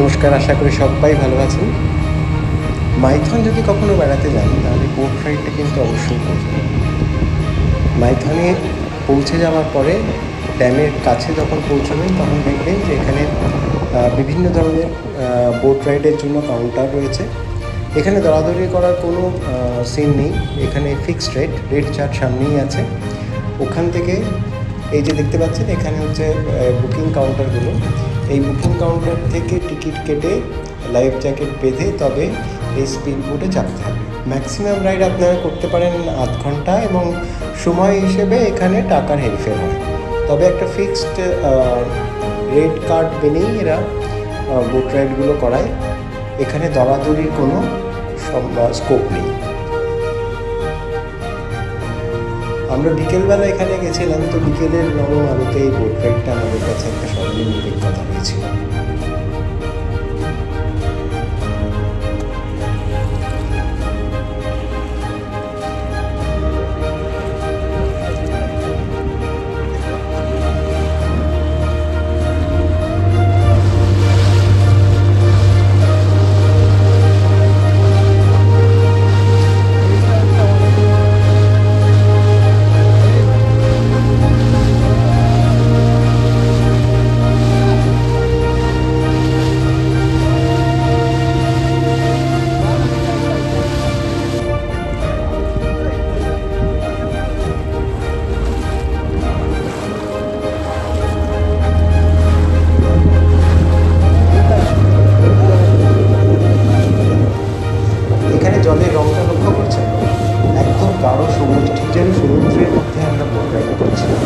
নমস্কার, আশা করি সবাই ভালো আছেন। মাইথন যদি কখনো বেড়াতে যান তাহলে বোট রাইডটা কিন্তু অবশ্যই করবেন। মাইথনে পৌঁছে যাওয়ার পরে ড্যামের কাছে যখন পৌঁছবেন তখন দেখবেন যে এখানে বিভিন্ন ধরনের বোট রাইডের জন্য কাউন্টার রয়েছে। এখানে দরাদরি করার কোনো সিন নেই, এখানে ফিক্সড রেট চার্ট সামনেই আছে। ওখান থেকে এই যে দেখতে পাচ্ছেন এখানে হচ্ছে বুকিং কাউন্টারগুলো। এই বুকিং কাউন্টার থেকে টিকিট কেটে লাইফ জ্যাকেট বেঁধে তবে এই স্পিড বোটে চাপতে হবে। ম্যাক্সিমাম রাইড আপনারা করতে পারেন আধ ঘন্টা, এবং সময় হিসেবে এখানে টাকার হেরফের হয়। তবে একটা ফিক্সড রেট কার্ড মেনেই এরা বোট রাইডগুলো করায়। এখানে দরাদরির কোনো স্কোপ নেই। আমরা বিকেলবেলা এখানে গেছিলাম, তো বিকেলের নরম আলোতে এই বোট রাইডটা আমাদের কাছে একটা স্মরণীয় অভিজ্ঞতা হয়েছিল। জলের রঙটা লক্ষ্য করছেন, একদম গাঢ় সবুজ, ঠিক যেন সমুদ্রের মধ্যে আমরা বোট রাইড করছিলাম।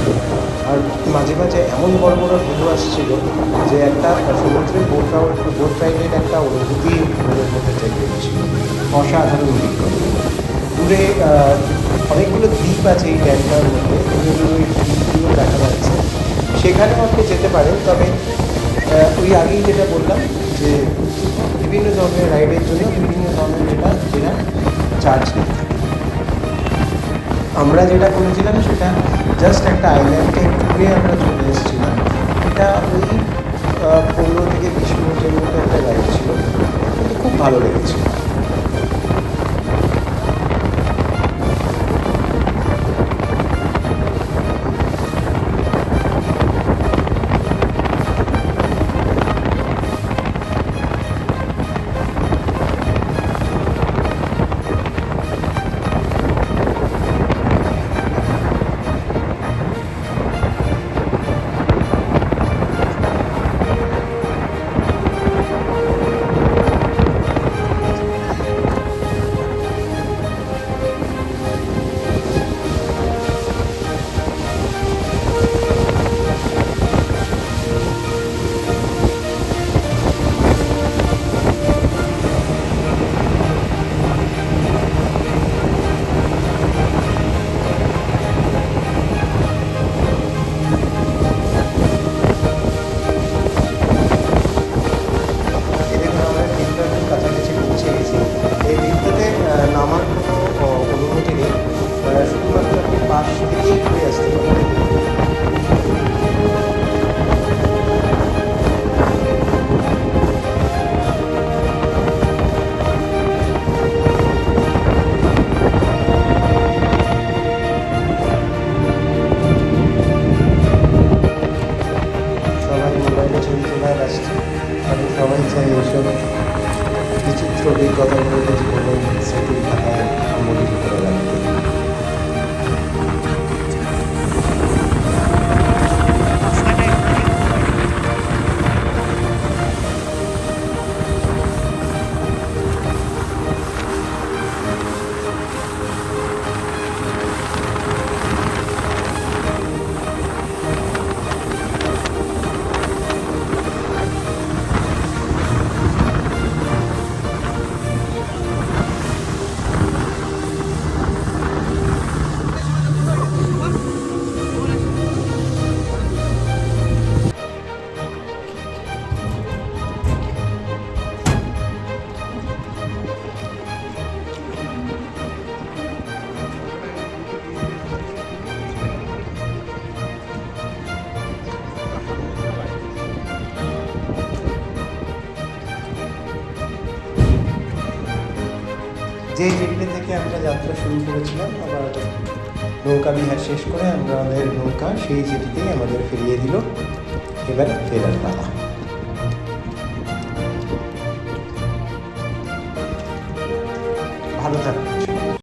আর মাঝে মাঝে এমন বড় বড় ঢেউ আসছিল যে একটা সমুদ্রের বোট রাইডের একটা অনুভূতি মনের মধ্যে জেগে গেছিল। অসাধারণ অভিজ্ঞতা। দূরে অনেকগুলো দ্বীপ আছে এই ড্যামটার মধ্যে, যেগুলো ওই দ্বীপগুলো দেখা যাচ্ছে, সেখানেও আপনি যেতে পারেন। তবে ওই আগেই যেটা বললাম যে বিভিন্ন ধরনের রাইডের জন্য বিভিন্ন ধরনের যেটা চার্জ নিয়ে থাকে। আমরা যেটা করেছিলাম সেটা জাস্ট একটা আইল্যান্ডকে ঘুরে আমরা চলে এসেছিলাম। এটা ওই 15 থেকে 20 মিনিটের মতো একটা রাইড ছিল, কিন্তু খুব ভালো লেগেছিল। নামার কোনো অনুমতি নেই, শুধুমাত্র আপনি পাশ থেকেই ঘুরে আসতে পারেন। সবাই মোবাইলে ছবি তোলা ব্যস্ত, কারণ সবাই চায় এইসব বিচিত্র অভিজ্ঞতাগুলোকে জীবনের স্মৃতির খাতায় আমন্ত্রিত করে রাখতে। যে জেটিতে থেকে আমরা যাত্রা শুরু করেছিলাম, আবার নৌকা বিহার শেষ করে আমাদের নৌকা সেই জেটিতেই আমাদের ফিরিয়ে দিল। এবার ফেরার পালা।